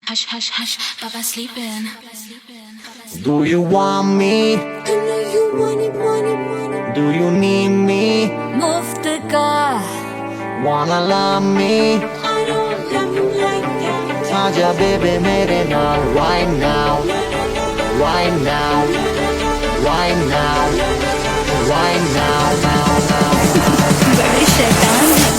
Hush, hush, hush, Baba sleeping. Do you want me? I know you want it, want it, want it. Do you need me? मुफ्त का Wanna love me? I don't love you like that. आजा बेबे मेरे नाल right now, right now, right now, right now, now, now. बड़े शैतान हैं।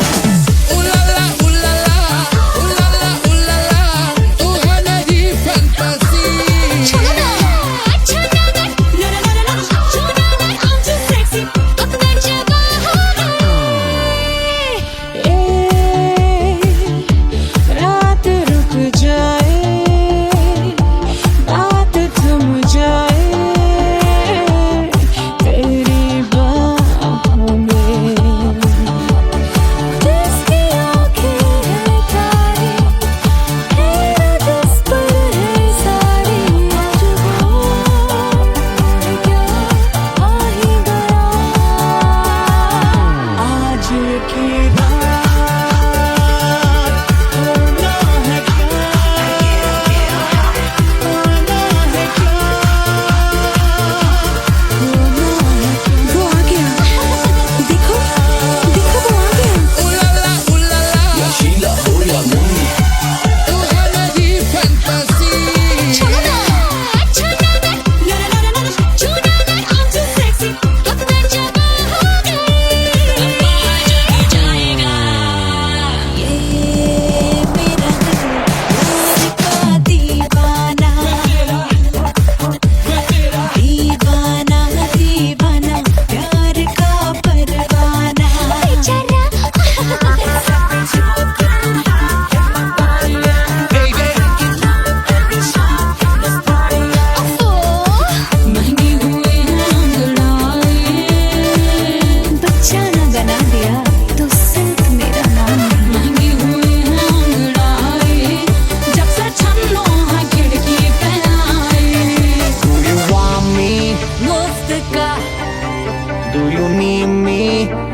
Do you need me?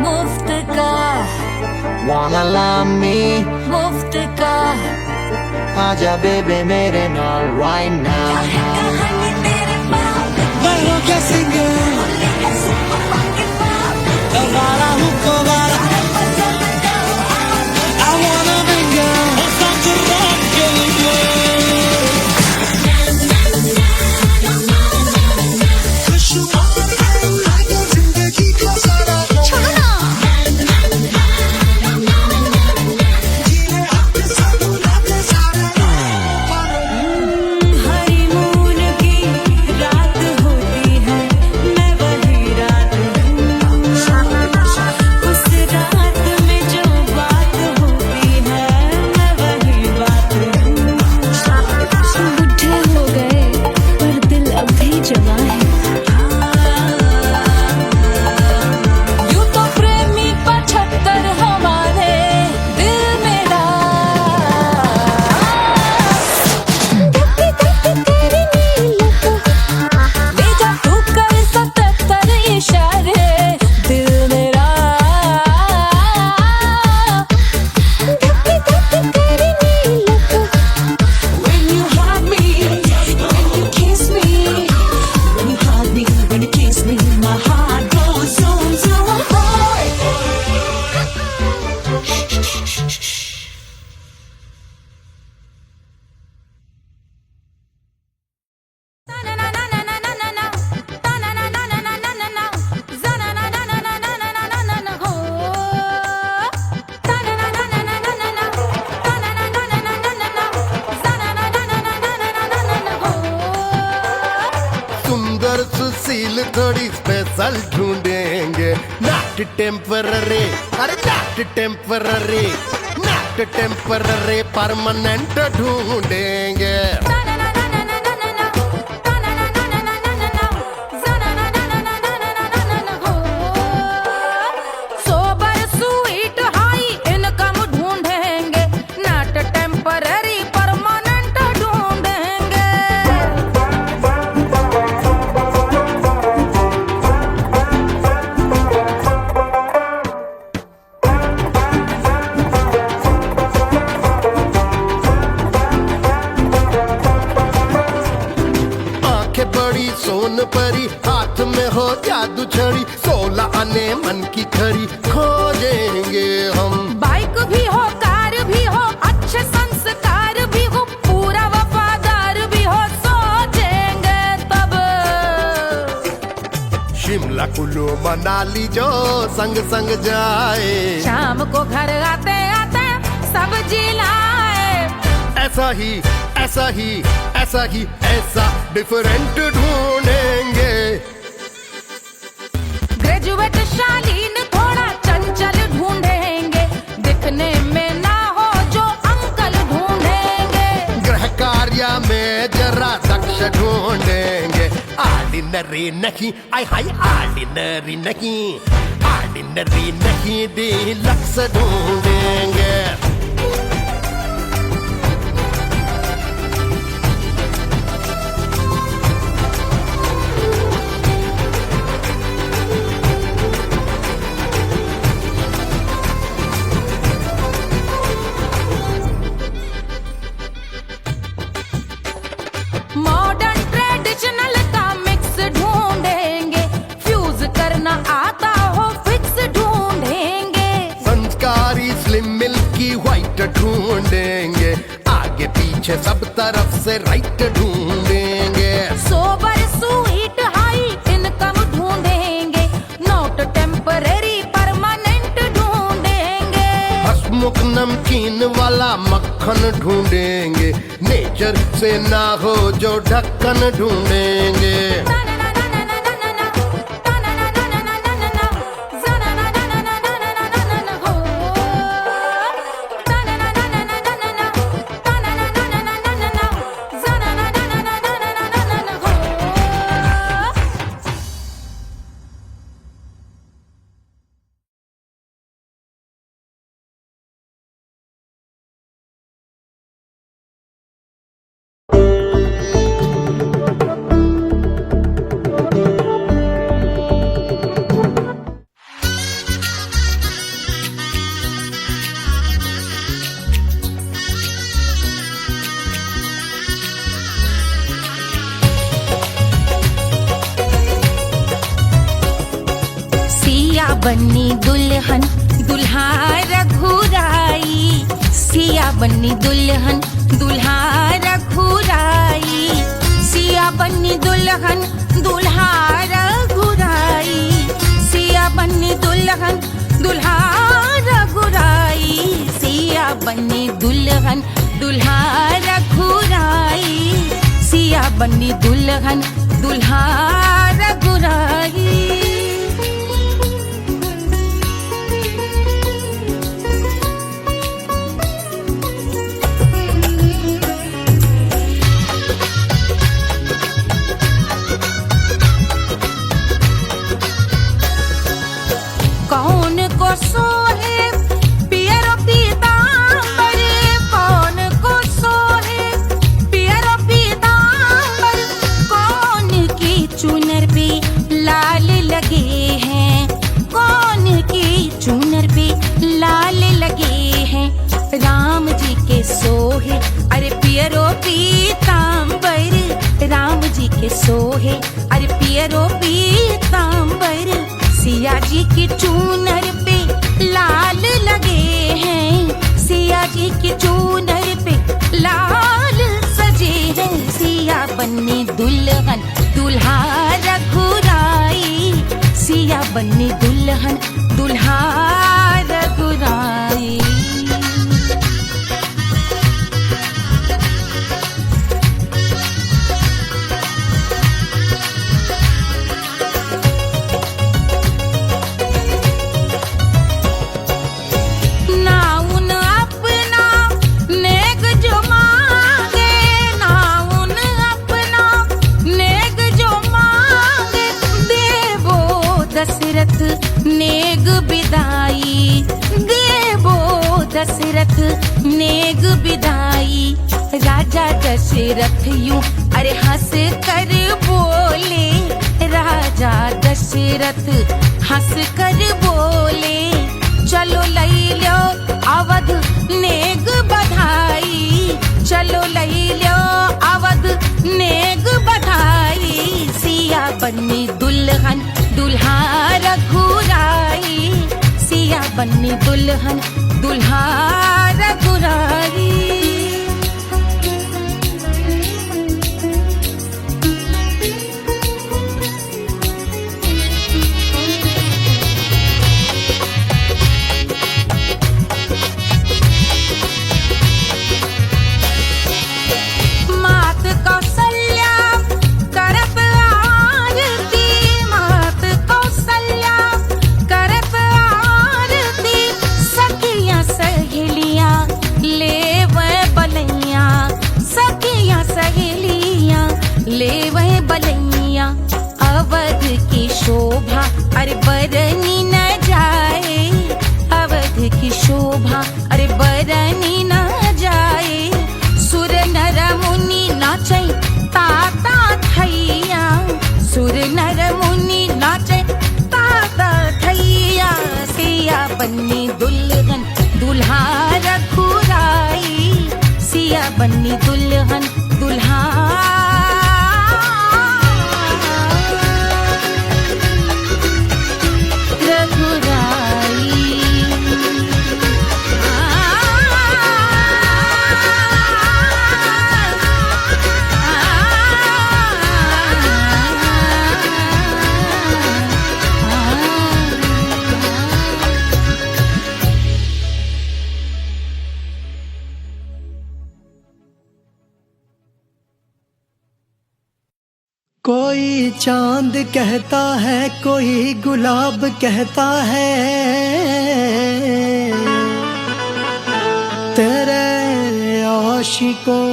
मुफ्त का Wanna love me? मुफ्त का आजा बेबे मेरे नाल right now. मैं हूँ क्या सिंगर दोबारा हूँ दोबारा I wanna mingle और साथ rock के लिए जिंदगी का सारा हनीमून की रात होती है मैं वही रात हूँ उस रात में जो बात होती है मैं वही बात हूँ बुढ़े हो गए पर दिल अब भी जवां है यूं तो प्रेमी 75 हमारे दिल मेरा भेजा तू कर 77 इशारे दिल मेरा When you hug me, when you kiss me, when you hug me, when you kiss me, my heart goes zoom zoom. सुंदर सुशील थोड़ी स्पेशल ढूंढेंगे नॉट टेम्पररी अरे not temporary not temporary permanent ढूंढेंगे सोबर स्वीट हाई income ढूंढेंगे not temporary permanent ढूंढेंगे सोन परी, हाथ में हो जादू छड़ी, 16 आने मन की खरी खोजेंगे हम। बाइक भी हो, कार भी हो, अच्छे संस्कार भी हो, पूरा वफादार भी हो, सोचेंगे तब। शिमला कुल्लू मनाली जो संग संग जाए, शाम को घर आते आते सब्जी लाए। ऐसा ही ऐसा ही ऐसा ही ऐसा डिफरेंट ढूंढेंगे। ग्रेजुएट शालीन थोड़ा चंचल ढूंढेंगे, दिखने में ना हो जो अंकल ढूंढेंगे। गृह कार्य में जरा दक्ष ढूंढेंगे। ऑर्डिनरी नहीं, आय हाय ऑर्डिनरी नहीं, ऑर्डिनरी नहीं डीलक्स ढूंढेंगे। मॉडर्न ट्रेडिशनल का मिक्स ढूंढेंगे, फ्यूज करना आता हो फिक्स ढूंढेंगे। संस्कारी स्लिम मिल्की व्हाइट ढूंढेंगे, आगे पीछे सब तरफ से राइट ढूंढेंगे। सोबर स्वीट हाई इनकम ढूंढेंगे, नोट टेम्परेरी परमानेंट ढूंढेंगे। हंसमुख नमकीन वाला मक्खन ढूंढेंगे, नेचर से ना हो जो ढक्कन ढूंढेंगे। बन्नी दुल्हन दुल्हा रघुराई, सिया बन्नी दुल्हन दुल्हा रघुराई, सिया बन्नी दुल्हन दुल्हा रघुराई, सिया बन्नी दुल्हन दुल्हा रघुराई, सिया बन्नी दुल्हन दुल्हा रघुराई, सिया बन्नी दुल्हन दुल्हा रघुराई। कौन को सोहे पियरो पीतांबर, कौन को सोहे पियरो पीतांबर, कौन की चुनर पे लाल लगे हैं, कौन की चुनर पे लाल लगे हैं। राम जी के सोहे अरे पियरो पीतांबर, राम जी के सोहे अरे पियरो पीतांबर, सिया जी की चूनर पे लाल लगे हैं, सिया जी की चूनर पे लाल सजे हैं। सिया बन्नी दुल्हन दुल्हा रघुराई, सिया बन्नी दुल्हन दुल्हा रघुराई। दशरथ नेग बिदाई, देवो दशरथ नेग बिदाई। राजा दशरथ यूं अरे हंस कर बोले, राजा दशरथ हंस कर बोले, चलो लई लो अवध नेग बधाई, चलो लई लो अवध नेग बधाई। बन्नी दुल्हन दुल्हा रघुराई, सिया बन्नी दुल्हन दुल्हा रघुराई। मात कौशल्या करत आरती, मात कौशल्या करत आरती, सखियां सहेलियां लेवे बलैया, सखियां सहेलियां लेवे बलैया। अवध की शोभा अरे बरनी न जाए, अवध की शोभा अरे बरनी न जाए। सुर नर मुनि नाचे ताता थैया, सुर नर मुनि नाचे ताता थैया। सिया बन्नी दुल्हन दुल्हा रघुराई, सिया बन्नी दुल्हन दुल्हा कोई चांद कहता है, कोई गुलाब कहता है, तेरे आशिकों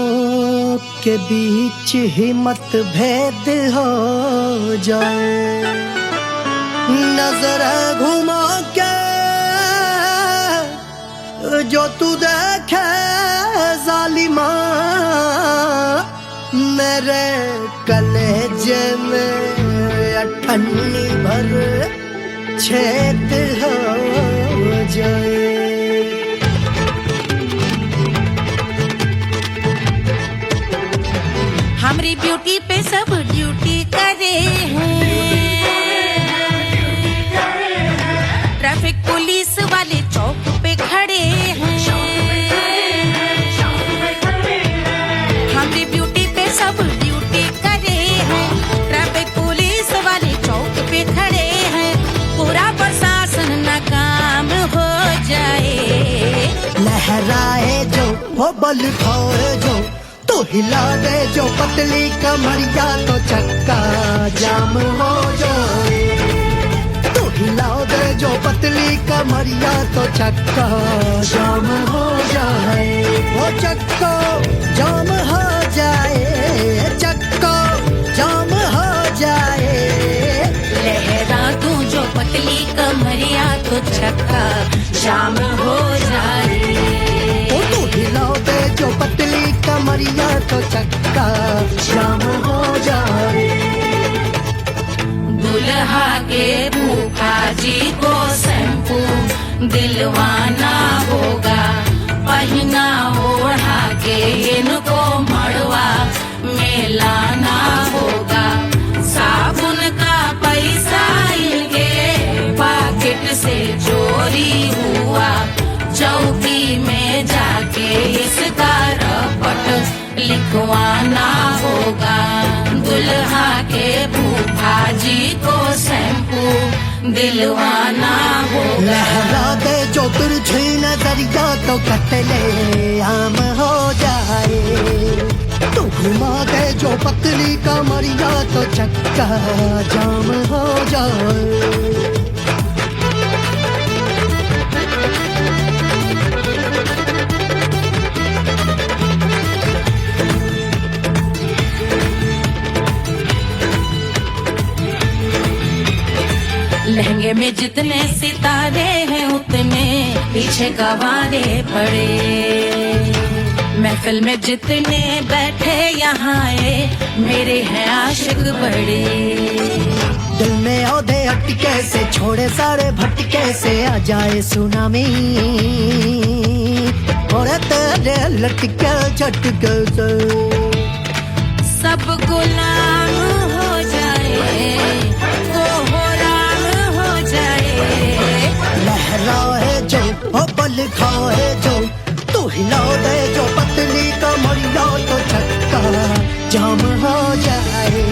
के बीच ही मतभेद हो जाए। नजर घुमा के जो तू देखे जालिमा, मेरे कलेजे में अठन्नी भर छेद हो जाए। हमारी ब्यूटी पे सब ड्यूटी करे हैं, ट्रैफिक पुलिस वाले चौक पे खड़े हैं। हमारी ब्यूटी पे सब ड्यूटी करे हैं, ट्रैफिक पुलिस वाले चौक पे खड़े हैं। पूरा प्रशासन नाकाम हो जाए। लहराए जो वो बल खाए जो, तो हिला दे जो पतली कमरिया, तो चक्का जाम हो जाए। तो हिला दे जो पतली कमरिया, तो चक्का जाम हो जाए। वो चक्का जाम हो जाए, चक्का जाम हो जाए। लहरा तू जो पतली कमरिया, तो चक्का जाम हो जाए। ओ तो हिलाओ दे जो पतली कमरिया, तो चक्का जाम हो जाए। दुल्हा के फूफा जी को शैम्पू दिलवाना होगा, पहना ओढ़ा के इनको मड़वा में लाना होगा। साबुन का पैसा इनके पॉकेट से चोरी हुआ, चौकी में जाके इसका रपट लिखवाना होगा। दुल्हा के फूफा जी को शैम्पू दिलवाना होगा। लहरा दे जो तिरछी नजरिया, तो कतले आम हो जाए। तो घुमा दे जो पतली कमरिया, तो चक्का जाम हो जाए। लहंगे में जितने सितारे हैं, उतने पीछे गवारे पड़े। महफिल में जितने बैठे यहाँ आए, मेरे हैं आशिक बड़े। दिल में औधे अटके से, छोड़े सारे भटके से, आ जाए सुनामी और तेरे लटके झटके से सब गुलाम हो जाए। खाए जो तू हिला दे जो पतली कमरिया तो चक्का जाम हो जाए।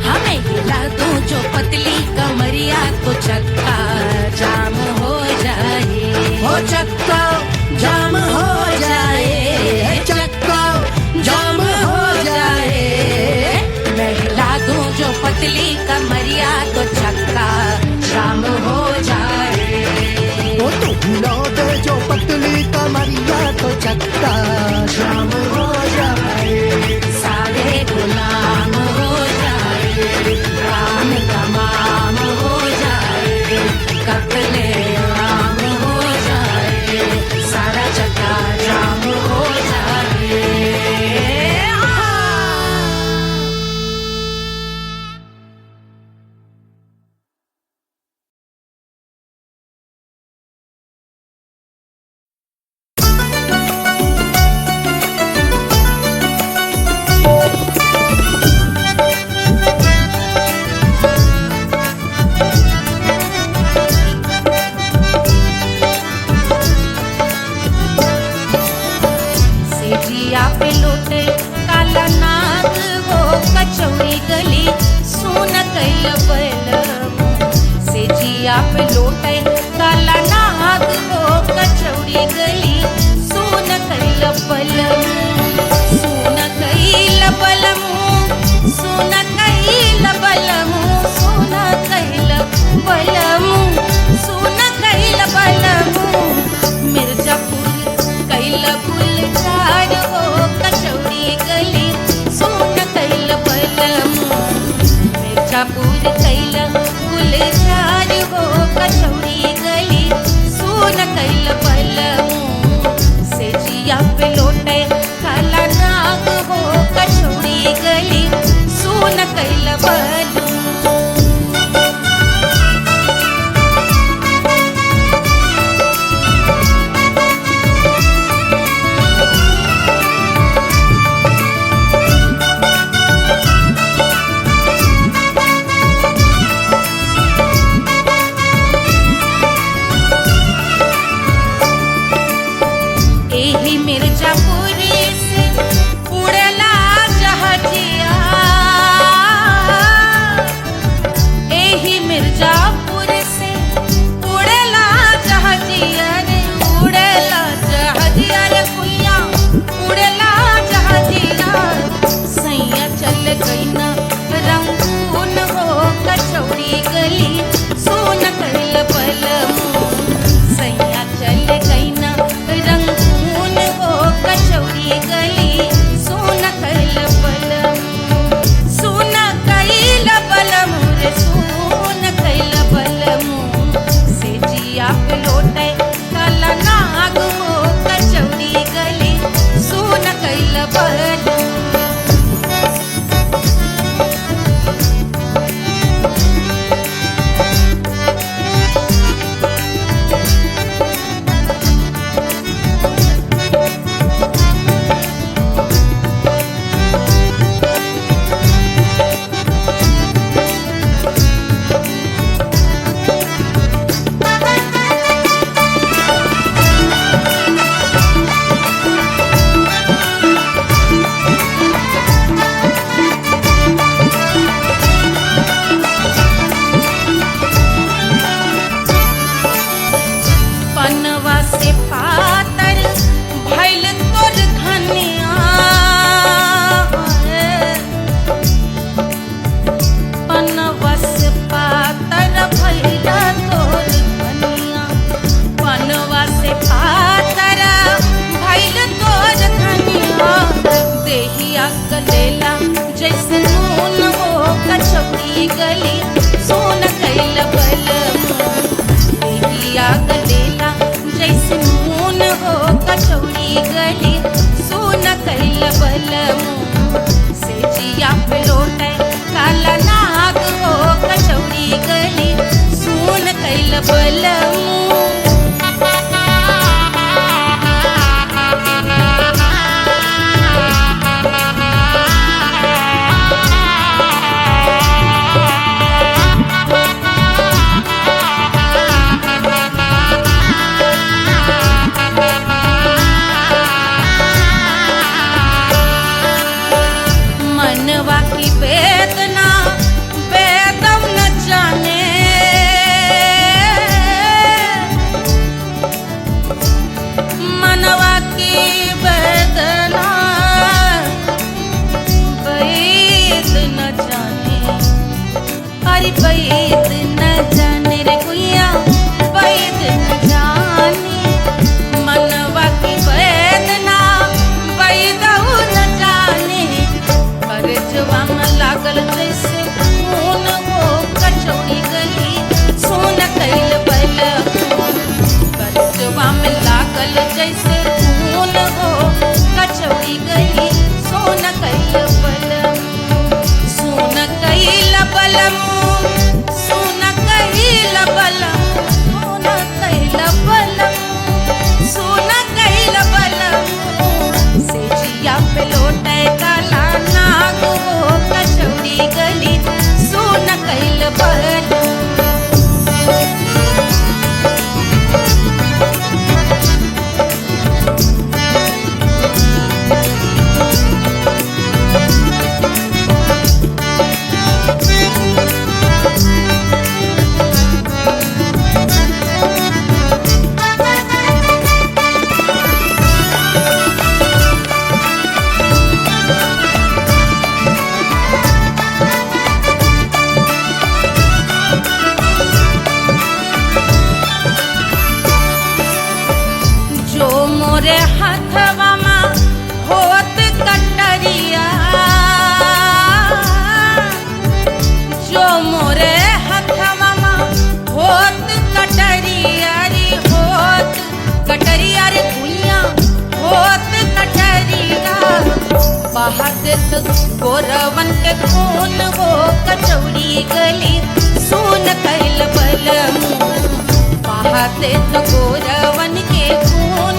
हमें हिला दूं जो पतली कमरिया तो चक्का जाम हो जाए। हो चक्का जाम हो जाए, चक्का जाम हो जाए। मैं हिला दूं जो पतली कमरिया तो चक्का जाम हो जाए। वो तू हिला दे जो पतली कमरिया तो चक्का जाम हो जाए। सारे गुलाम हो जाए, राम तमाम हो जाए, कत्ले आम हो जाए, सारा चक्का जाम हो जाए। सेजिया पे लोटे काला नाग वो कचौड़ी गली सोन कैल बलम। सेजिया पे लोटे काला नाग वो कचौड़ी गली सोन कैल बलम। सोन कैल बलम, सोन कैल बलम, सोन कैल बलम, सोन कैल बलम। मिर्जापुर कैल गुलजार हो कचौड़ी गली सोन कैल बलम। मिर्जापुर कैल गुलजार हो कचौड़ी गली सोन कैल बलम। सेजिया पे लोटे काला नाग हो कचौड़ी गली सोन कैल बलम। एही मिर्जापुरी से उड़ला जहाजिया। लौटे काला नाग वो कचौड़ी गली सुन कैल बल मोरे हथवा मा होत कटरिया जो मोरे हथवा मा होत कटरिया रे होत कटरिया रे भुइया होत कटरिया बहादत गोरवन के खून वो कचौड़ी गली सुन कैल बल बहादत गोरवन के खून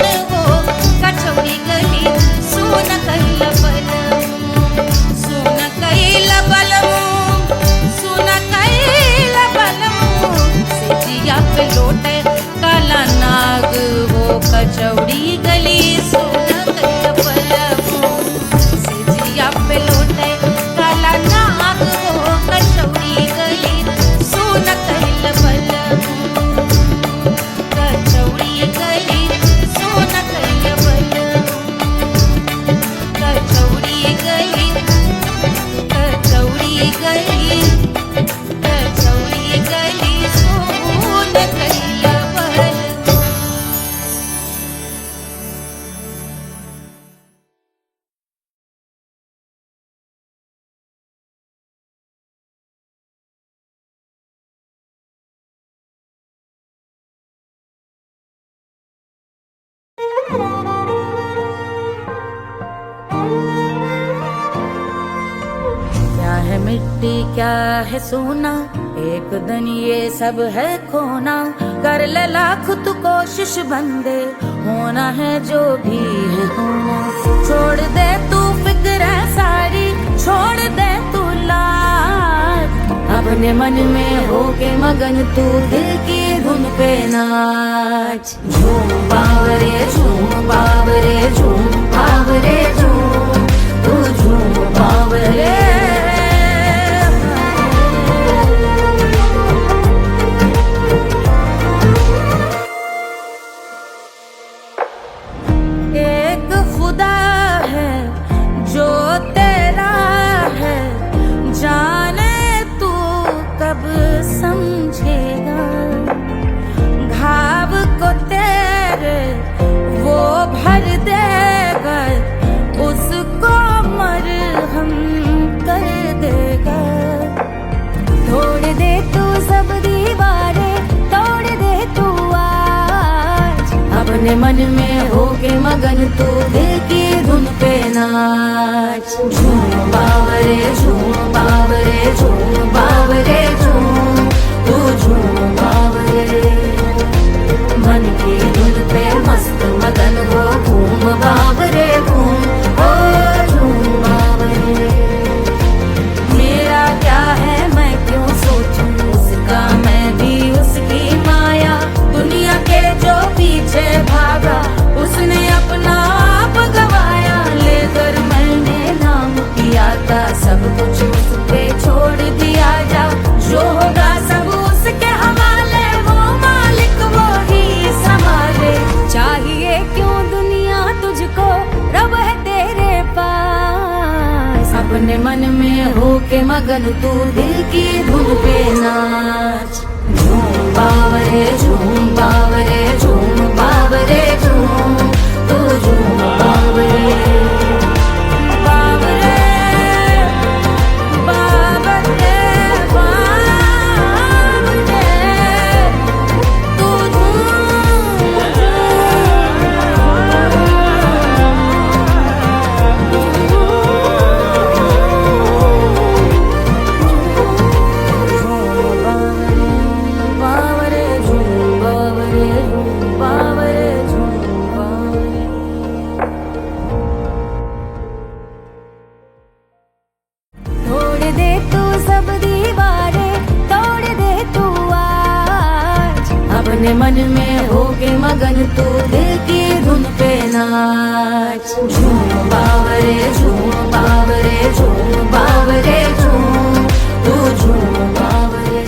कचौड़ी गली सुन कैल बल सुन कैल बल सुन कैल बल सिजिया पे लौटे काला नाग वो कचौड़ी गली सुन कैल बल सिजिया पे लौटे काला नाग वो कचौड़ी गली सुन कैल बल कचौड़ी गली सुन कैल बल कचौड़ी गली कचौड़ी गली कचौड़ी गली सुन कैल बल क्या है मिट्टी क्या है सोना एक दिन ये सब है खोना कर ले लाख तू कोशिश बंदे होना है जो भी है होना छोड़ दे तू फिक्र है सारी छोड़ दे तू लाज अपने मन में होके मगन तू दिल की धुन पे नाच झूम बावरे झूम बावरे झूम बावरे झूम तू झूम बावरे एक खुदा है जो तेरा है जाने तू कब समझेगा घाव को तेरे वो भर देगा उसको मरहम कर देगा तोड़ दे तू सब दीवारें तोड़ दे तू आज अपने मन में होके मगन तू दिल की धुन पे नाच झूम बावरे झूम बावरे झूम बावरे झूम तू झूम बावरे मन की धुन पे मस्त मगन हो घूम बावरे घूम ओ झूम बावरे मेरा क्या है मैं क्यों सोचूं उसका मैं भी उसकी माया दुनिया के जो पीछे भागा उसने अपना आप गवाया लेकर मैंने नाम किया था सब कुछ उस पे छोड़ दिया जा जो होगा सब उसके हवाले वो मालिक वो ही संभाले चाहिए क्यों दुनिया तुझको रब है तेरे पास अपने मन में होके मगन तू दिल की धुन पे नाच झूम बावरे झूम बावरे झूम बावरे झूम तू झूम बावरे बावरे बावरे बावरे तू बावरे झूम बावरे झूम बावरे झूम अपने मन में होके मगन तू दिल की धुन पे नाच। झूम बावरे झूम बावरे झूम बावरे झूम, तू झूम बावरे।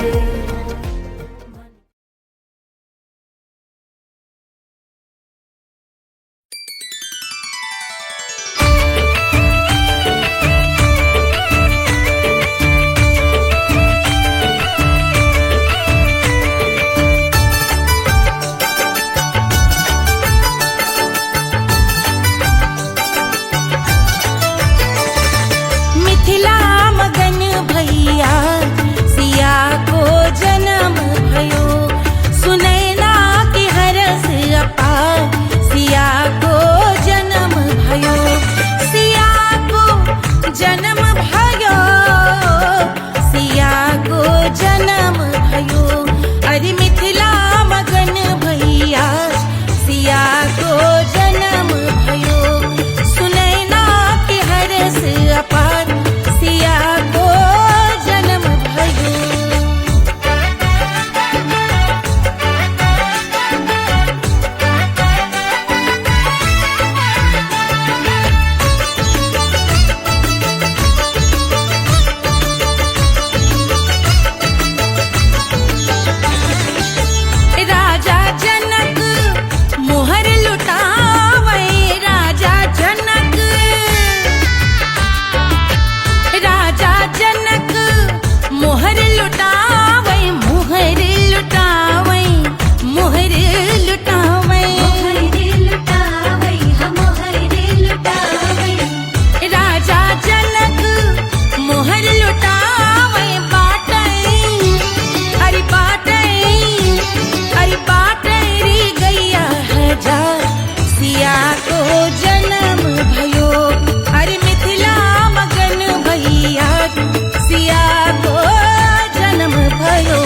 मिथिला मगन भैया सिया को जन्म भयो, सुनैना की हरस अपार सिया को जन्म भयो, सिया को जन्म भयो, सिया को जन्म भयो। अरे मिथिला मगन भैया सिया को जन्म भयो, सुनैना की हरस अपार सिया को जन्म भयो। राजा जनक मोहर लुटावे, राजा जनक, राजा जनक मोहर लुटावे, मोहर लुटावे, मोहर लुटावे, राजा जनक मोहर लुटावे। बाटे अरे बाटे अरे बाटे रे गैया हजार सिया को जन्म भयो। अरे मिथिला मगन भैया सिया को जन्म भयो।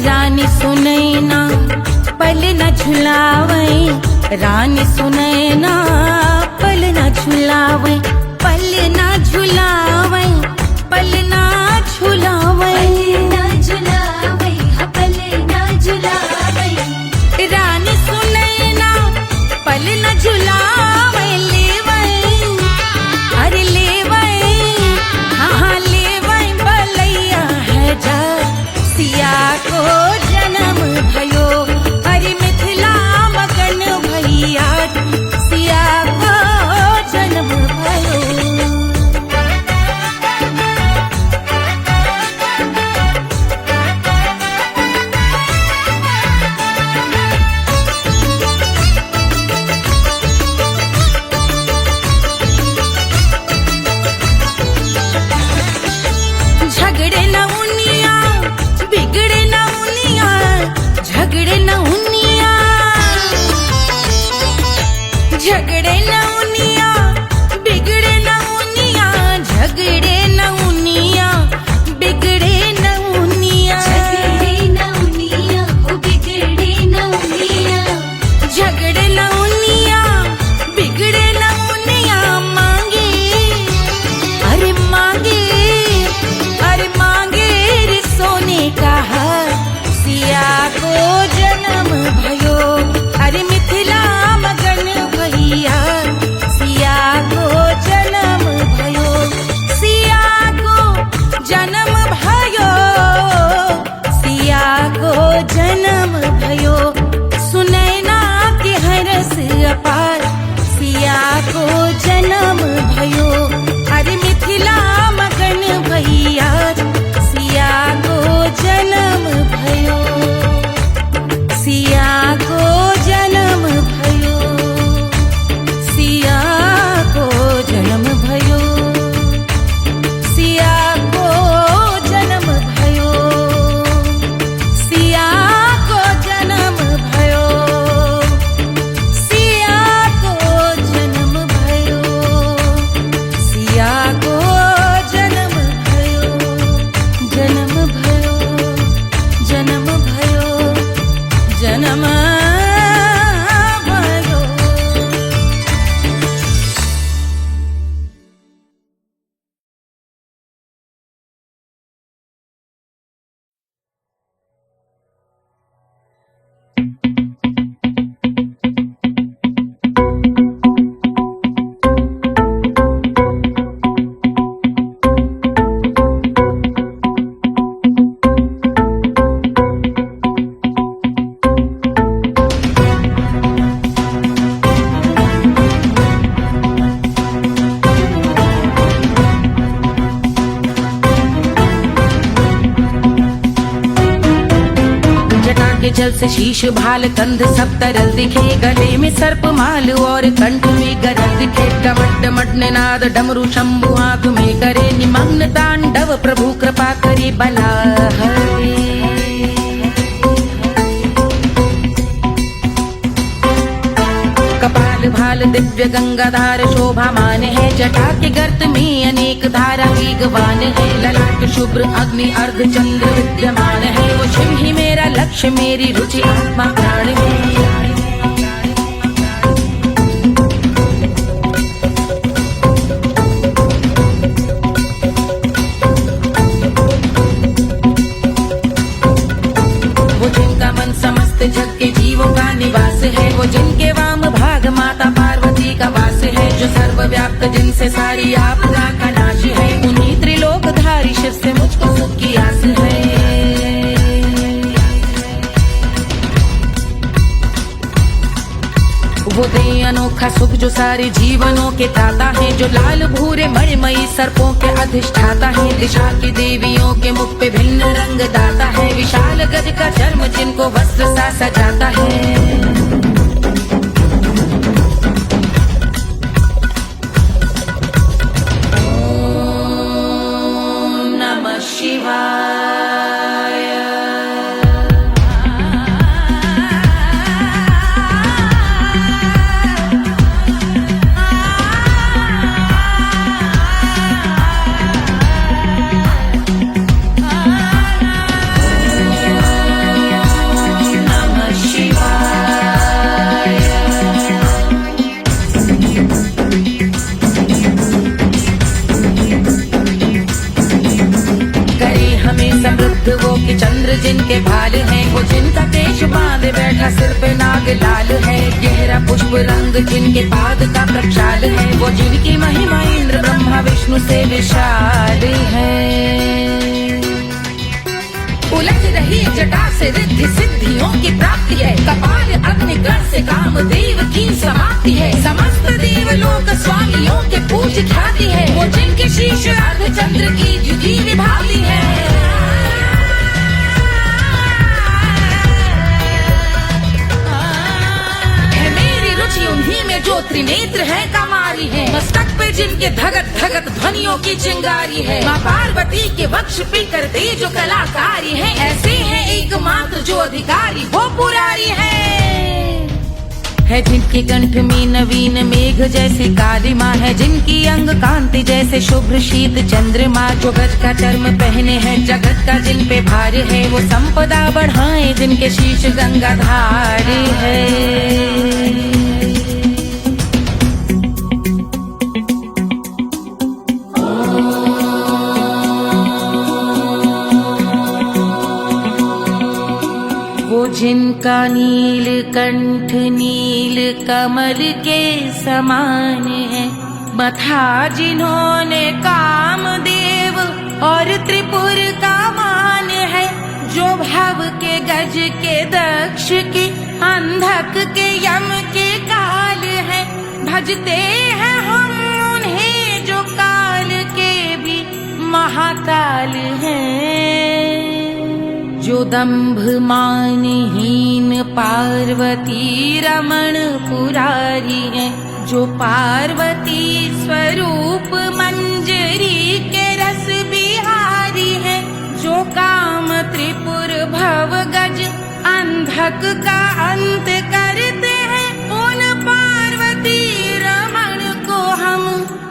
रानी सुनैना पल न झुलावे, रानी सुनैना पल न झुलावे, पल न झुलावे, पल न झुलावे, रानी सुनैना पल न झुलावे। लेवै अरे लेवै, हाँ लेवै बलैया है जा सिया को जन्म भयो। अरे मिथिला मगन भैया सिया को जन्म भयो। झगड़े न उनिया बिगड़े न उनिया, झगड़े न उनिया, झगड़े न उनिया बिगड़े न उनिया, झगड़े न उनिया बिगड़े न उनिया, झगड़े न उनिया बिगड़े न उनिया। मांगे अरे मांगे, अरे मांगे रे सोने का हार सिया को जन्म अंचल से शीश भाल कंध सब तरल दिखे, गले में सर्प माल और कंठ में गरल दिखे। डमट डमट निनाद डमरू शंभु आंख में करे निमग्न तांडव, प्रभु कृपा करे बला हरे। कपाल भाल दिव्य गंगाधार शोभामान है, जटा के गर्त में अनेक धारा वेगवान है। ललाट शुभ्र अग्नि अर्ध चंद्र विद्यमान है, वो शिव ही मेरा लक्ष्य मेरी रुचि आत्मा प्राण है। वो जिनका मन समस्त जग के जीवों का निवास है, वो जिनके वाम भाग माता पार्वती का वास है। जो सर्वव्याप्त जिनसे सारी आपदा का नाश है, उन्हीं त्रिलोकधारी शिव से मुझको सुख की आस है। वो दे अनोखा सुख जो सारे जीवनों के दाता है, जो लाल भूरे मणिमयी सर्पों के अधिष्ठाता है। दिशा की देवियों के मुख पे भिन्न रंग दाता है, विशाल गज का चर्म जिनको वस्त्र सा सजाता है। ओम नमः शिवाय। समृद्ध वो कि चंद्र जिनके भाल हैं, वो जिनका केश बांधे बैठा सिर पे नाग लाल है। गहरा पुष्प रंग जिनके पाद का प्रक्षाल है, वो जिनकी महिमा इंद्र ब्रह्मा विष्णु से विशाल है। उलझ रही जटा से रिद्धि सिद्धियों की प्राप्ति है, कपाल अग्निग्रह से कामदेव की समाप्ति है। समस्त देवलोक स्वामियों के पूज ख्याति है, वो जिनके शीश अर्ध चंद्र की द्युति विभाती है। उन्हीं में जो त्रिनेत्र है कमारी है, मस्तक पे जिनके धगत धगत ध्वनियों की चिंगारी है। माँ पार्वती के वक्ष पे करते जो कलाकारी है, ऐसे है एकमात्र जो अधिकारी वो पुरारी है। जिनके कंठ में नवीन मेघ जैसे काली माँ है, जिनकी अंग कांति जैसे शुभ्र शीत चंद्रमा। जो गज का चर्म पहने हैं जगत का जिन पे भार है, वो संपदा बढ़ाए जिनके शीश गंगाधार है। जिनका नील कंठ नील कमल के समान है, मथा जिन्होंने कामदेव और त्रिपुर का मान है। जो भव के गज के दक्ष के अंधक के यम के काल है, भजते हैं हम उन्हें जो काल के भी महाकाल हैं। जो दंभ मानहीन पार्वती रमण पुरारी है, जो पार्वती स्वरूप मंजरी के रस बिहारी है। जो काम त्रिपुर भव गज अंधक का अंत करते हैं, उन पार्वती रमण को हम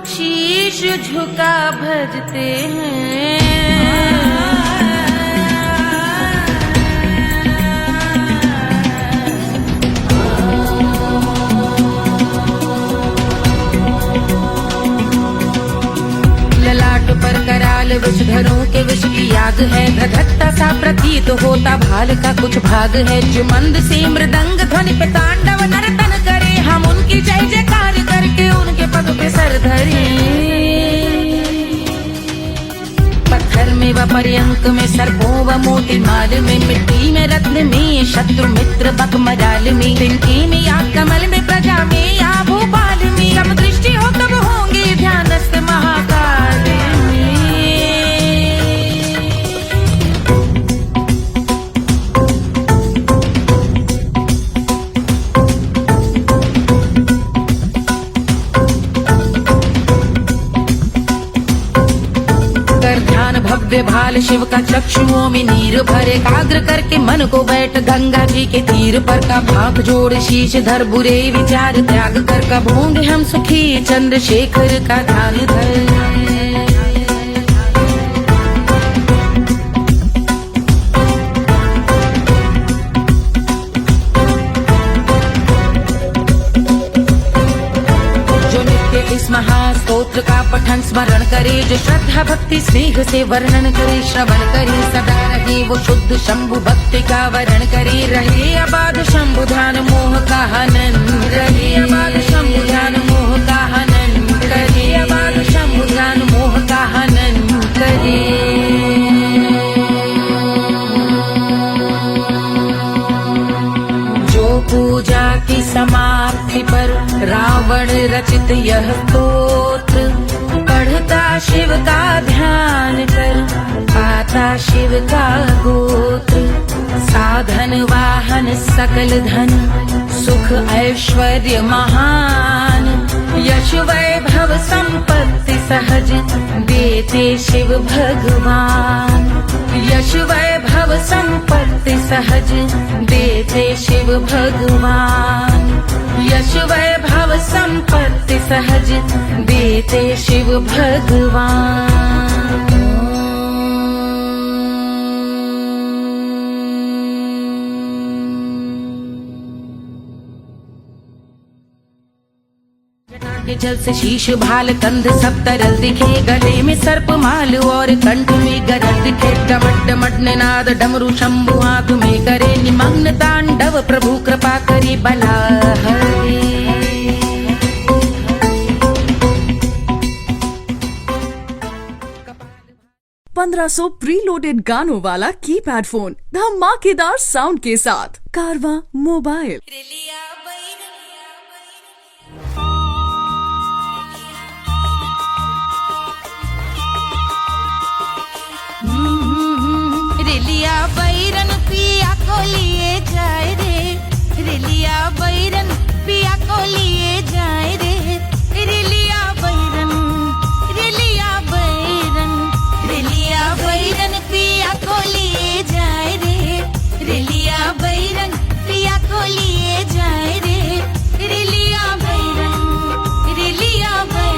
शीश झुका भजते हैं। पर कराल विषधरों के विष की याग है, धधकता सा प्रतीत होता भाल का कुछ भाग है। जो मंद से मृदंग ध्वनि पे तांडव नर्तन करे, हम उनकी जय जयकार करके उनके पद पे सर धरे। पत्थर में व पर्यंक में सर्पों व मोती माल में, मिट्टी में रत्न में शत्रु मित्र बकमराल में, तिनके में या कमल में प्रजा में या भोपाल में। जब दृष्टि हो तब होंगे ध्यानस्थ महाकाल में। भव्य भाल शिव का चक्षुओं में नीर भरे, एकाग्र करके मन को बैठ गंगा जी के तीर पर का हाथ जोड़ शीश धर, बुरे विचार त्याग कर का भोंग हम सुखी चंद्रशेखर का ध्यान धर। इस महास्तोत्र का पठन स्मरण करे, जो श्रद्धा भक्ति स्नेह से वर्णन करे, श्रवण करे सदा रहे वो शुद्ध शंभु भक्ति का वरण करे, रहे अबाध शंभु ध्यान मोह का हनन, रहे अबाध शंभु ध्यान मोह का हनन करे, अबाध शंभु ध्यान मोह का हनन करे। पूजा की समाप्ति पर रावण रचित यह स्तोत्र, पढ़ता शिव का ध्यान कर पाता शिव का गोत्र, साधन वाहन सकल धन सुख ऐश्वर्य महान, यश वैभव संपत्ति सहज देते शिव भगवान, यश वैभव संपत्ति सहज देते शिव भगवान, यश वैभव संपत्ति सहज देते शिव भगवान। के जल से शीश भाल कंध सब तरल दिखे, गले में सर्प माल और कंठ में गरज दिखे, डमट डमट निनाद डमरू शंभु आंख में करे, निमग्न तांडव प्रभु कृपा करे बला हरे। 1500 प्रीलोडेड गानों वाला कीपैड फोन धमाकेदार साउंड के साथ कारवां मोबाइल। रेलिया बैरन पिया को लिए जाए रे, रेलिया बैरन पिया को लिए जाए रे, रेलिया बैरन, रेलिया बैरन, रेलिया बैरन पिया को लिए जाए रे, रेलिया बैरन पिया को लिए जाए रे, रेलिया बैरन, रेलिया बैरन।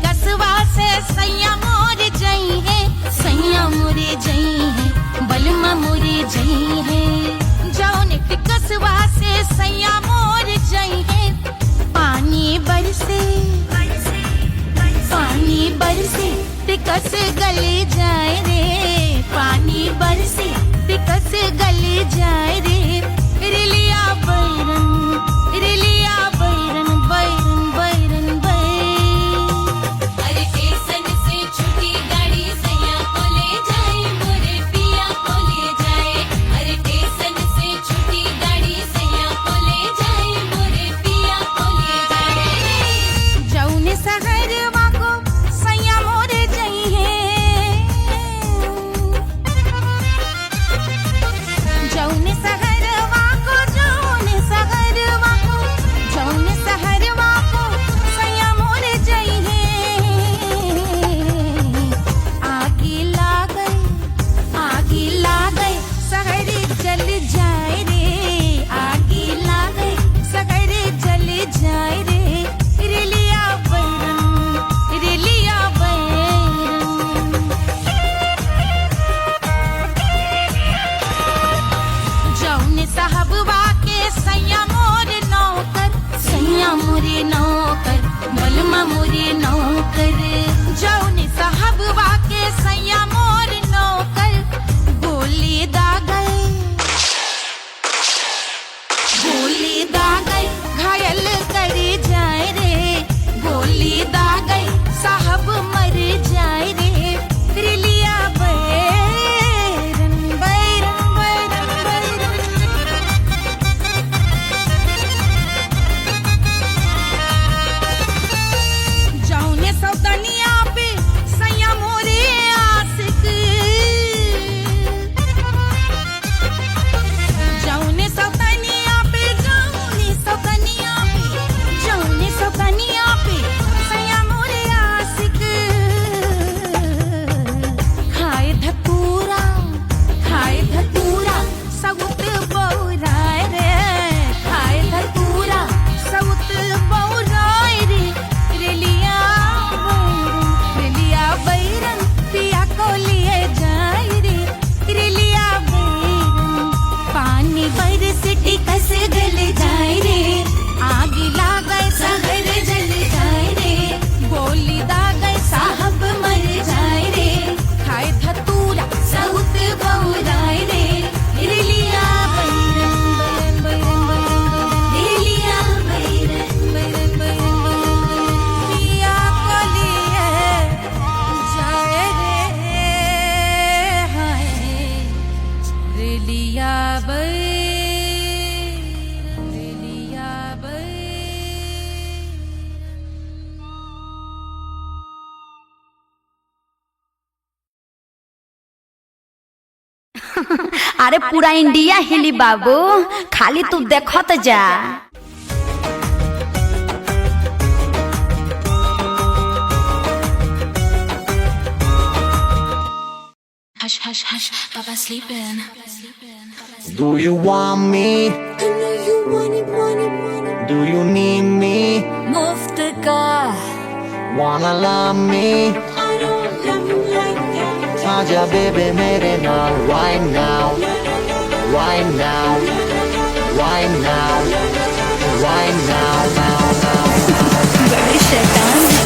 कसवा से सैया मोर जई है, सैया मोरे जई है, बलमा मोरे जई है, जौन कसवा से सैया मोर जई है, पानी बरसे, पानी बरसे टिकस गले जाए रे, पानी बरसे टिकस गले जाए रे, रेलिया बैरन, रेलिया बैरन, बैरन बैरन बैरन। अरे पूरा इंडिया हिली बाबू, खाली तू देखत जा। Hush, hush, hush, Papa's sleeping. Do you want me? Do you need me? मुफ्त का Wanna love me? आजा बेबे मेरे नाल right now, right now, right now, right now, now, now. बड़े शैतान है।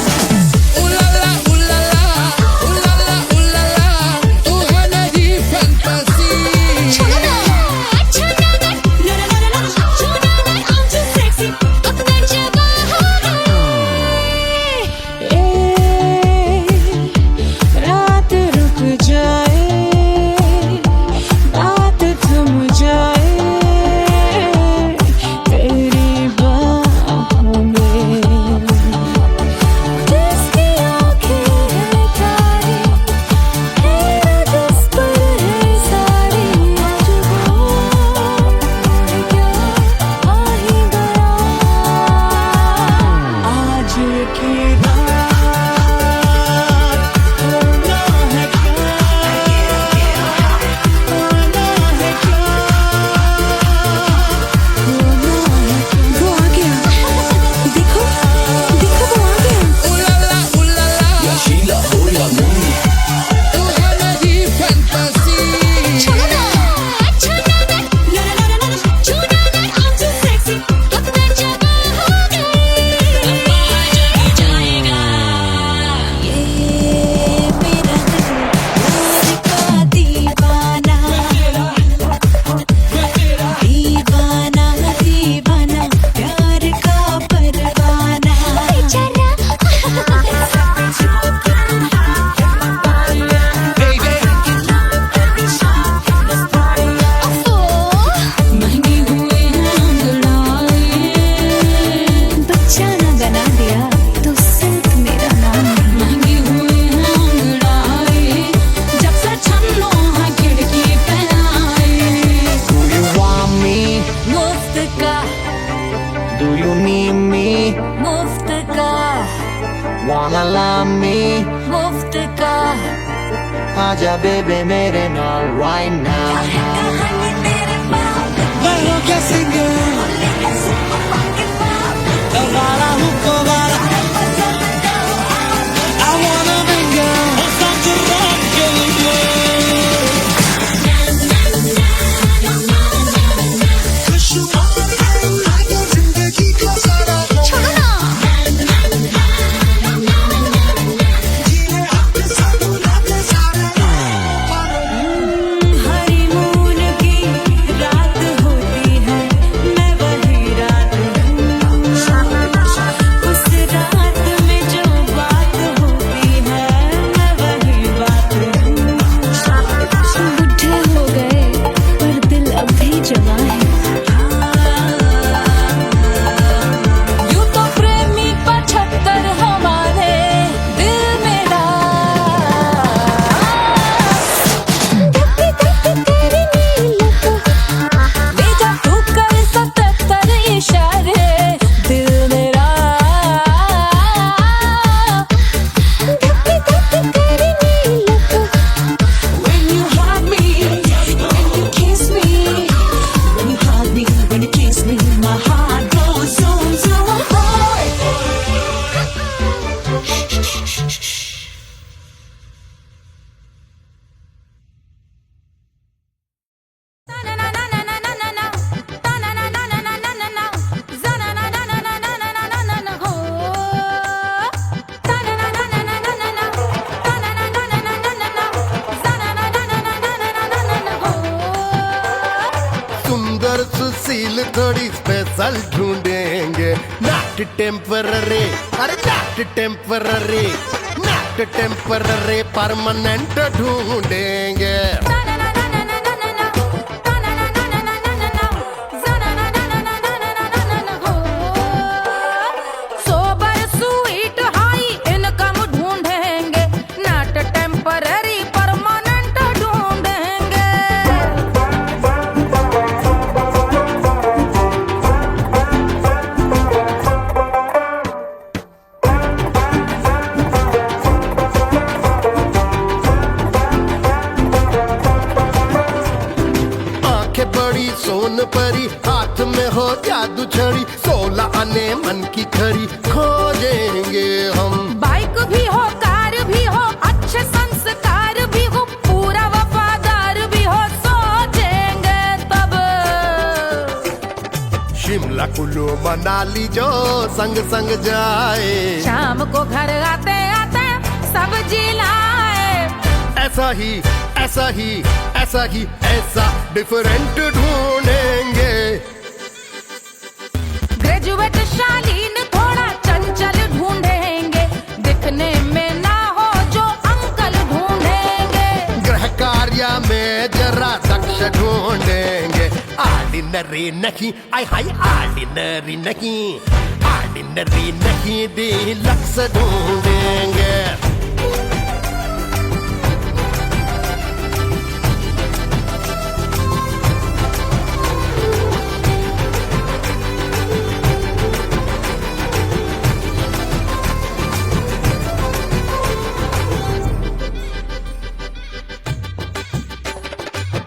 Wanna love me? मुफ्त का आजा बेबे मेरे नाल right now. मैं हो क्या सिंगर, वाला हूँ वाला। I wanna mingle, हो सच रात के लिए। जिंदगी का सारा हनीमून की रात होती है, मैं वही रात हूँ। उस रात में जो बात होती है, मैं वही बात हूँ। बुढ़े हो गए पर दिल अब भी जवां है। यूं तो प्रेमी 75 हमारे दिल मेरा। भेजा तू कर 77 इशारे दिल मेरा। When you hug me, when you kiss me, when you hug me, when you kiss me, my heart goes zoom zoom. सुंदर सुशील थोड़ी स्पेशल ढूंढेंगे, नॉट टेम्पररी, अरे not temporary, not temporary, permanent ढूंढेंगे। सोबर स्वीट हाई income ढूंढेंगे, not temporary permanent ढूंढेंगे। हाथ में हो जादू छड़ी 16 आने मन की खरी खोजेंगे हम। बाइक भी हो कार भी हो अच्छे संस्कार भी हो पूरा वफादार भी हो सोचेंगे तब। शिमला कुल्लू मनाली जो संग संग जाए, शाम को घर आते आते सब्जी लाए। ऐसा ही ऐसा ही ऐसा ही ऐसा डिफरेंट ढूंढेंगे। ग्रेजुएट शालीन थोड़ा चंचल ढूंढेंगे, दिखने में ना हो जो अंकल ढूंढेंगे। गृह कार्य में जरा दक्ष ढूंढेंगे। ऑर्डिनरी नहीं आई हाय ऑर्डिनरी नहीं, ऑर्डिनरी नहीं डीलक्स ढूंढेंगे।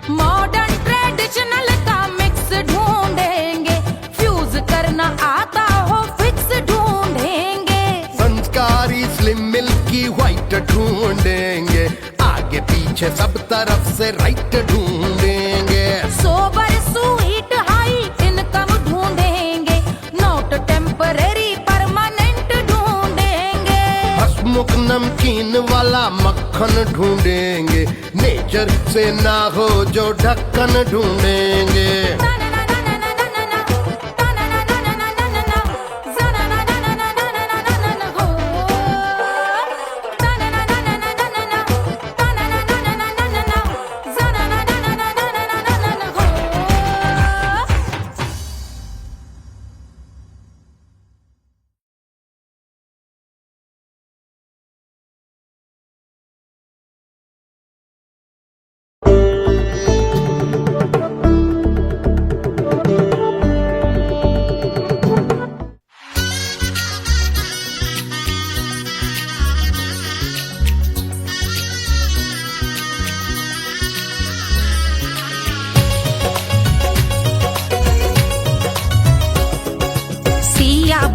मॉडर्न ट्रेडिशनल का मिक्स ढूंढेंगे, फ्यूज करना आता हो फिक्स ढूंढेंगे। संस्कारी स्लिम मिल्की व्हाइट ढूंढेंगे, आगे पीछे सब तरफ से राइट ढूंढेंगे। सोबर स्वीट हाई इनकम ढूंढेंगे, नोट टेम्परेरी परमानेंट ढूंढेंगे। हंसमुख नमकीन वाला मक्खन ढूंढेंगे, नेचर से ना हो जो ढक्कन ढूंढेंगे।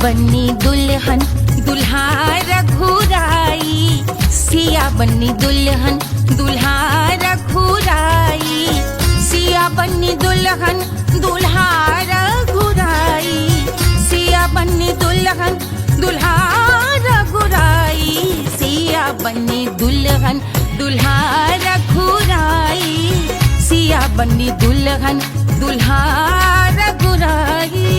बन्नी दुल्हन दुल्हा रघुराई, सिया बन्नी दुल्हन दुल्हा रघुराई। सिया बन्नी दुल्हन दुल्हा रघुराई, सिया बन्नी दुल्हन दुल्हा रघुराई। सिया बन्नी दुल्हन दुल्हा रघुराई, सिया बन्नी दुल्हन दुल्हा रघुराई।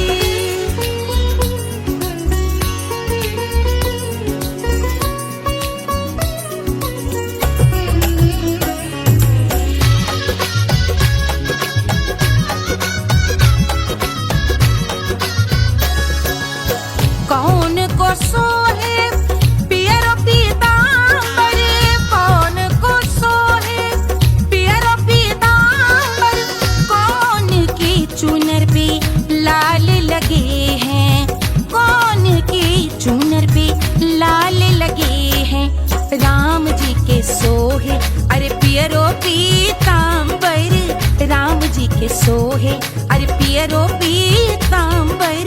कौन को सोहे पियर पीतांबर, कौन को सोहे पियर पीतांबर। कौन की चुनर पे लाल लगे हैं, कौन की चुनर पे लाल लगे हैं। राम जी के सोहे अरे पियरो पीतांबर, राम जी के सोहे अरे पियरो पीतांबर।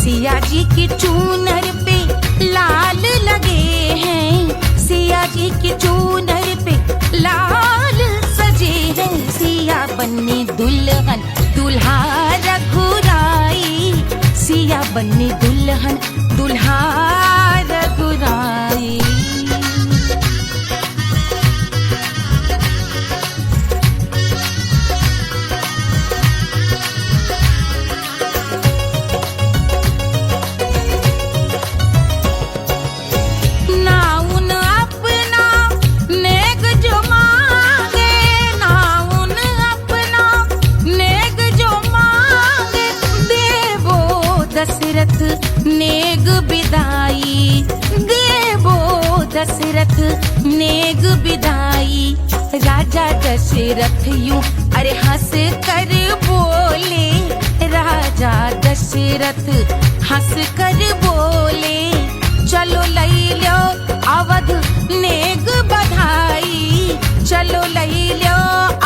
सिया जी की चूनर पे लाल लगे हैं, सिया जी की चूनर पे लाल सजे हैं। सिया बन्नी दुल्हन दुल्हा रघुराई, सिया बन्नी दुल्हन दुल्हा रघुराई। नेग बिदाई देवो दशरथ नेग बिदाई। राजा दशरथ यूं अरे हंस कर बोले, राजा दशरथ हंस कर बोले। चलो लई लो अवध नेग बधाई, चलो लई लो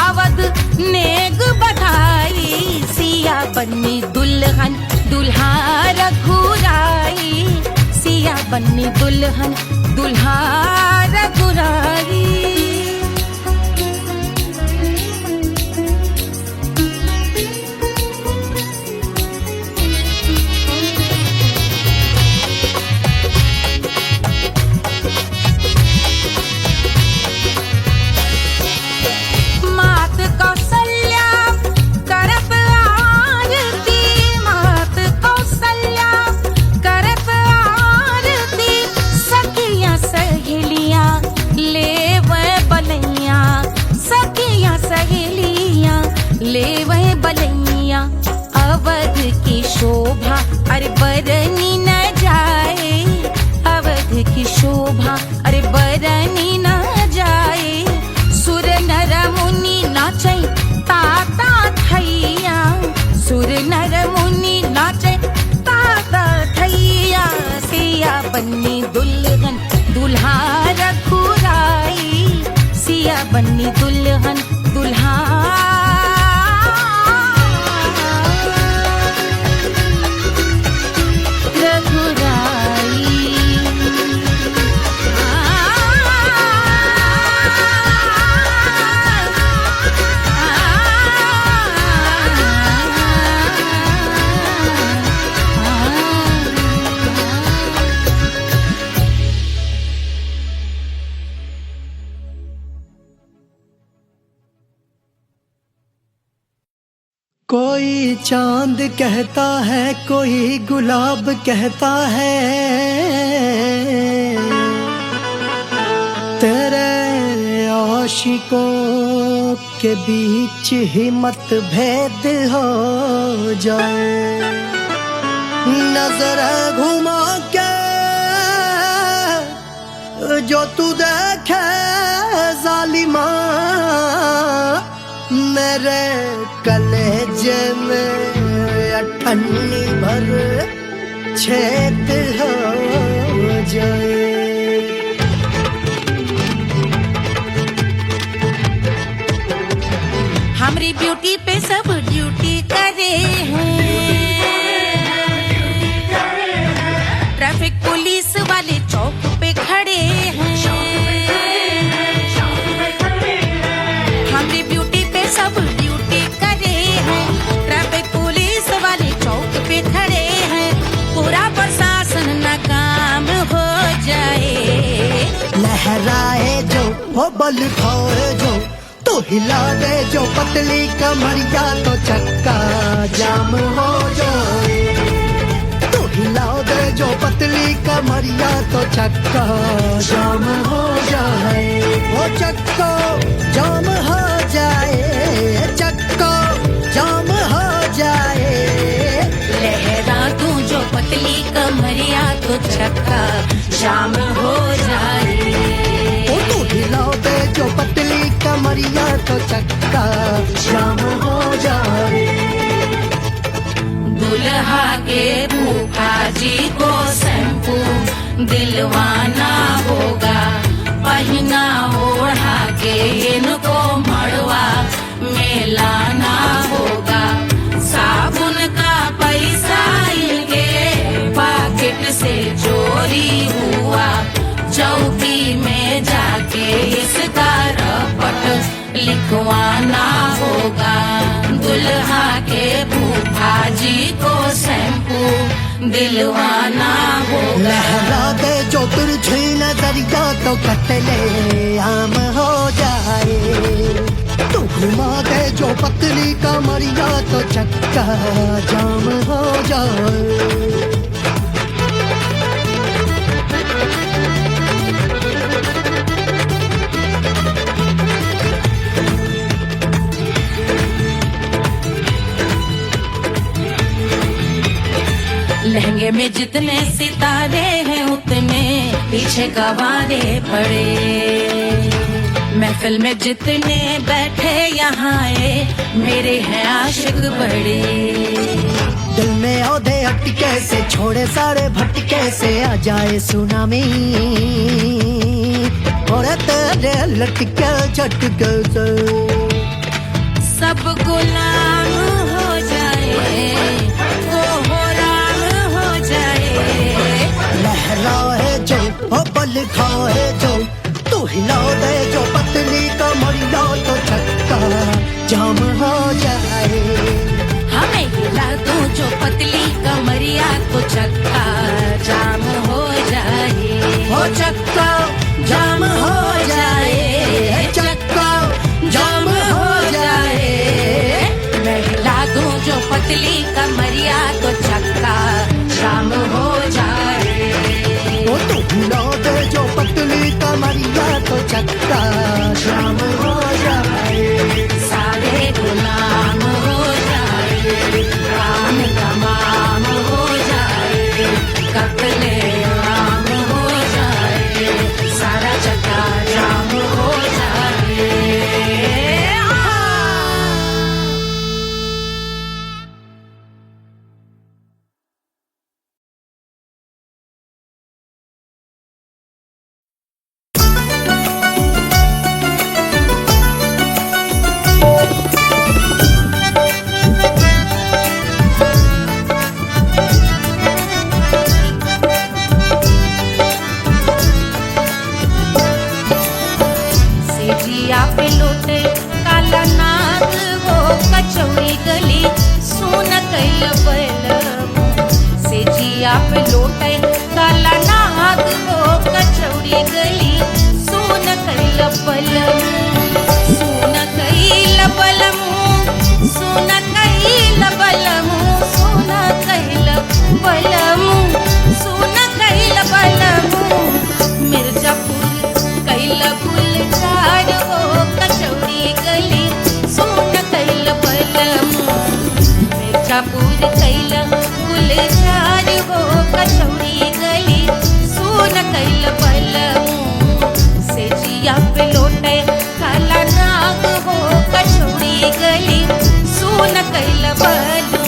अवध नेग बधाई। सिया बन्नी दुल्हन दुल्हा रघुराई, सिया बन्नी दुल्हन दुल्हा रघुराई। ले वह बलैया अवध की शोभा अरे बरनी न जाए, अवध की शोभा अरे बरनी न जाए। सुर नर मुनि नाचे ताता थैया, सुर नर मुनि नाचे ताता थैया। सिया बन्नी दुल्हन दुल्हा रघुराई, सिया बन्नी दुल्हन दुल्हा कोई चांद कहता है कोई गुलाब कहता है, तेरे आशिकों के बीच ही मतभेद हो जाए। नजर घुमा के जो तू देखे जालिमा, मेरे कलेजे में अठन्नी भर छेद हो जाए। हमारी ब्यूटी पे सब ड्यूटी करे हैं, ट्रैफिक पुलिस वाले चौक पे खड़े हैं। हमारी ब्यूटी पे सब ड्यूटी करे हैं, ट्रैफिक पुलिस वाले चौक पे खड़े हैं। पूरा प्रशासन नाकाम हो जाए। लहराए जो वो बल खाए जो, तो हिला दे जो पतली कमरिया तो चक्का जाम हो जाए। तो हिला दे जो पतली कमरिया तो चक्का जाम हो जाए। वो चक्का जाम हो जाए, चक्का जाम हो जाए। लहरा तू जो पतली कमरिया तो चक्का जाम हो जाए। ओ तू हिला दे जो पतली कमरिया तो चक्का जाम हो जाए। दुल्हा के फूफा जी को शैम्पू दिलवाना होगा, पहना ओढ़ा के इनको मड़वा में लाना होगा। साबुन का पैसा इनके पॉकेट से चोरी हुआ, चौकी में जाके इसका रपट लिखवाना होगा। दुल्हा के फूफा जी को शैम्पू दिलवाना होगा। लहरा दे जो तिरछी नजरिया तो कतले आम हो जाए। तू घुमा दे जो पतली कमरिया तो चक्का जाम हो जाए। लहंगे में जितने सितारे हैं उतने पीछे गवारे पड़े। महफिल में जितने बैठे यहाँ आए मेरे हैं आशिक बड़े। दिल में औधे अटके से छोड़े सारे भटके से आ जाए सुनामी, और तेरे लटके झटके से सब गुलाम हो जाए। वो हो राम हो जाए। लहराए जो ओ बल खाए जो, तू हिला दे जो पतली कमरिया तो चक्का जाम हो जाए। हमें हिला दो जो पतली कमरिया तो चक्का जाम हो जाए। ओ चक्का जाम हो जाए, चक्का जाम हो जाए। मैं हिला दूं जो पतली कमरिया तो चक्का जाम हो जाए। ओ तू हिला दे जो पतली कमरिया तो चक्का जाम हो जाए। सारे गुलाम हो जाए, काम तमाम हो जाए, कत्ले आम हो जाए, सारा चक्का जाम हो जाए। सेजिया पे लोटे काला नाग वो कचौड़ी गली सुन कैल बलमु। सेजिया पे लोटे काला नाग वो कचौड़ी गली सुन कैल बलमु। सुन कैल बलमु, सुन कैल बलमु, सुन कैल बलमु, सुन कैल बलमु। मिर्जापुर कैल गुलजार हो कचौड़ी गली सुन कैल बलमु। मिर्जापुर कैल गुलजार हो कचौड़ी गली सुन कैल बलमु। सेजिया पे लोटे काला नाग हो कचौड़ी गली सुन कैल बलमु।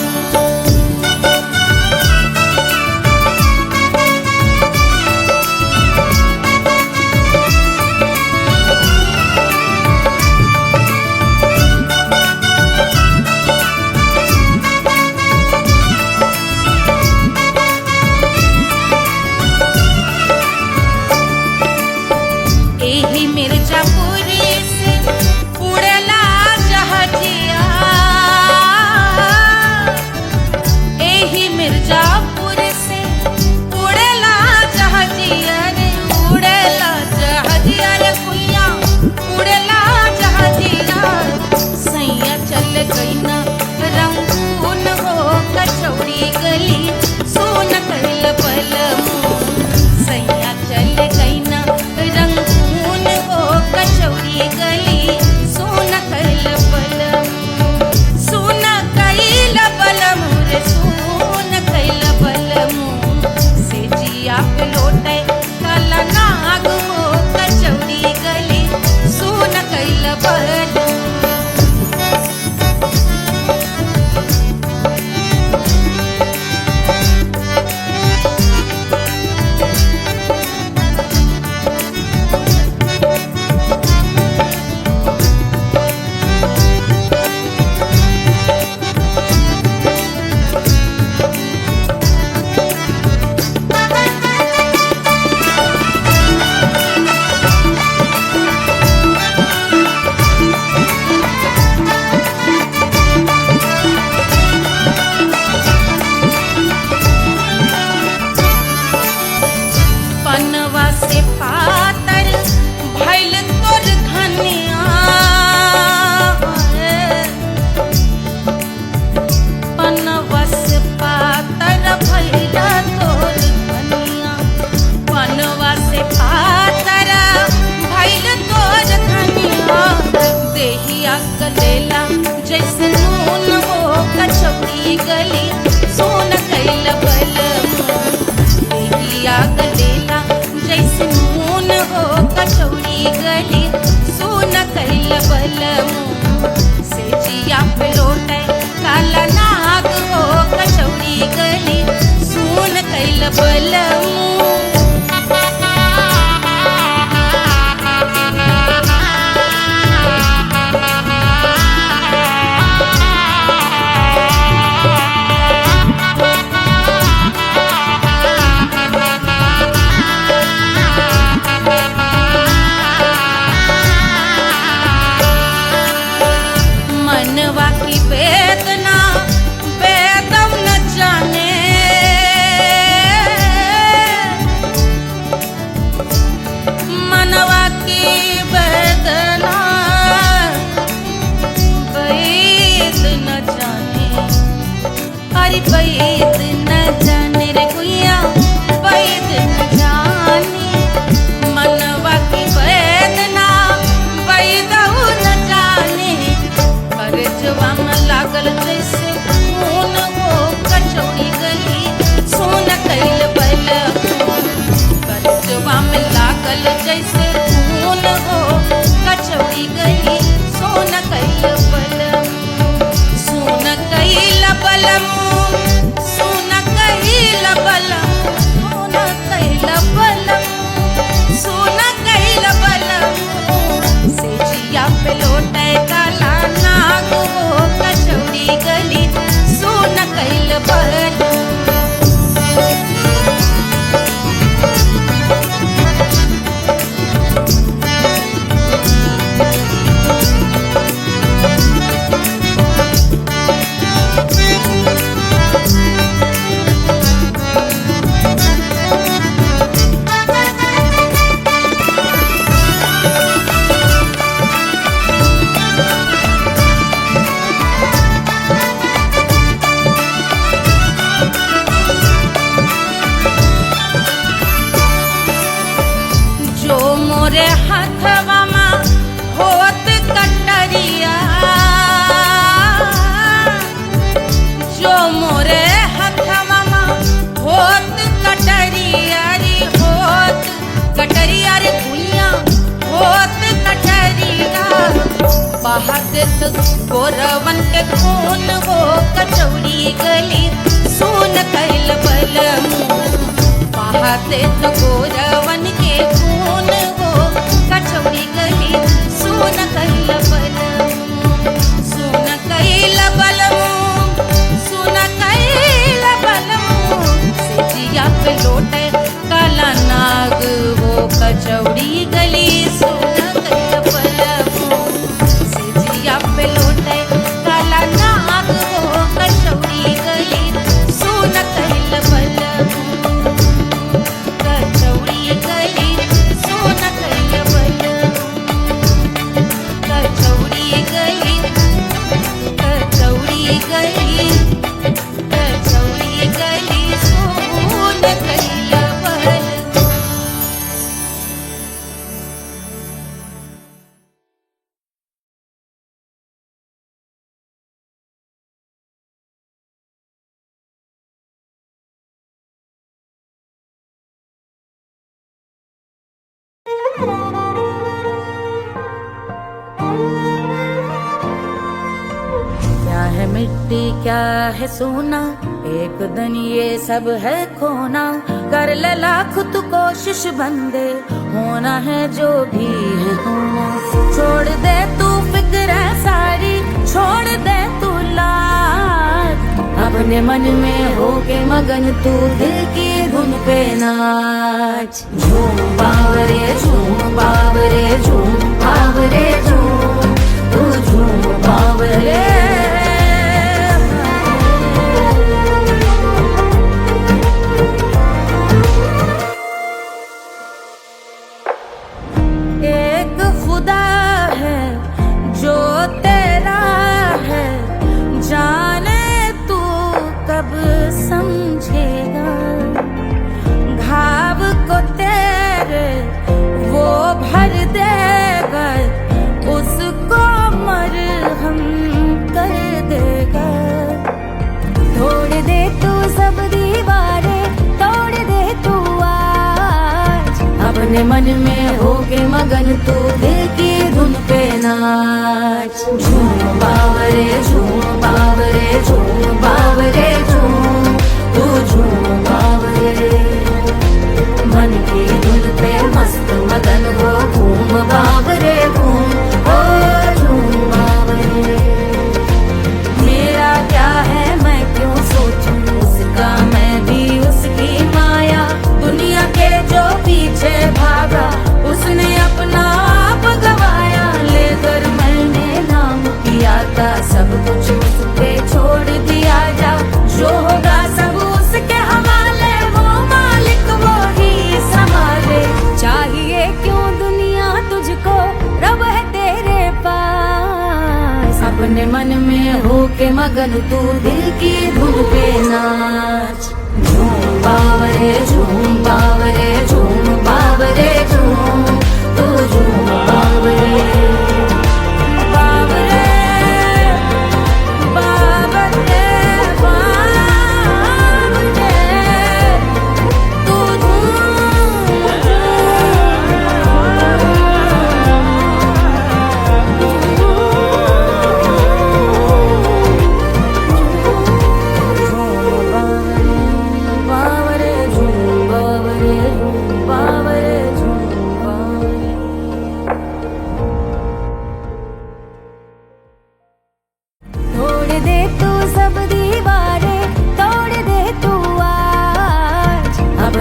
एही मिर्जापुर से उड़ला जहाजिया, एही मिर्जापुर से उड़ला जहाजिया रे, उड़ला जहाजिया रे कुइया, उड़ला जहाजिया। सैया चल गई न रंगून हो कचौड़ी गली सुन कैल बलमु। सैया चल गई न रंगून हो कचौड़ी गली सुन कैल बलमु। सुन कैल बलमु रे सुन कैल बलमु। सेजिया पे लोटे काला नाग हो कचौड़ी गली सुन कैल बलमु। पनवा से पातर भइल तोर धनिया, पनवा से पातर भइल तोर धनिया। पनवा से पातर भइल तोर धनिया। देहिया गलेला जैसे नून हो कचौड़ी गली सुन कैल बलमु। देहिया गलेला जैसे नून हो कचौड़ी गली सुन कैल बलमु। सेजिया पे लोटे काला नाग हो कचौड़ी गली सुन कैल बलमु। अरे बैद न जाने रे गुइया बैद न जाने मनवा की वेदना बैदहु न जाने करजवा में लागल जैसे खून वो कचौड़ी गली सोन कैल बल करजवा में लागल जैसे खून वो कचौड़ी गली सोन कैल बल सोन कैल बलम सोन कैल बलम सोन कैल बलम सोन कैल बलम से जिया पे लौटे काला नाग वो कचौड़ी गली सोन कैल बलम मोरे हाथवा में होत कटरिया जो मोरे हाथवा में होत कटरिया रे होत कटरिया रे भुइया होत कटरिया बहाते तो गोरवन के खून वो कचौड़ी गली सोन कैल बलम बहाते तो गोरवन के खून कचौड़ी गली सोन कैल बलम सोन कैल बलम सोन कैल बलम से जिया पे लौटे काला नाग वो कचौड़ी गली सोन कैल बलम से जिया पे लौटे काला नाग वो कचौड़ी गली सोन कैल बलम कचौड़ी गली सोन कैल बलम कचौड़ी गली कचौड़ी गली कचौड़ी गली सोन कैल बलम क्या है मिट्टी क्या है सोना एक दिन ये सब है खोना कर ले लाख तू कोशिश बंदे होना है जो भी है होना छोड़ दे तू फिक्र सारी छोड़ दे तू लाज अपने मन में होके मगन तू दिल की धुन पे नाच झूम बावरे झूम बावरे झूम बावरे झूम तू झूम बावरे एक खुदा है जो तेरा है जाने तू कब समझेगा घाव को तेरे वो भर देगा उसको मरहम कर देगा तोड़ दे तू सब दीवारें तोड़ दे तू आज अपने मन में होके मगन तू दिल की धुन पे नाच झूम बावरे झूम बावरे झूम बावरे झूम तू झूम बावरे मन की धुन पे मस्त मगन हो घूम बावरे घूम ओ झूम बावरे मेरा क्या है मैं क्यों सोचूं उसका मैं भी उसकी माया दुनिया के जो पीछे भागा उसने अपना आप गवाया लेकर मैंने नाम किया था सब कुछ उस पे छोड़ दिया जा जो होगा सब उसके हवाले वो मालिक वो ही संभाले चाहिए क्यों दुनिया तुझको रब है तेरे पास अपने मन में होके मगन तू दिल की धुन पे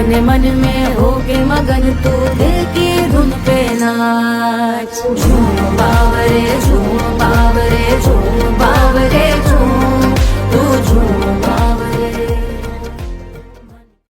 अपने मन में होके मगन तू दिल की धुन पे नाच झूम बावरे झूम बावरे झूम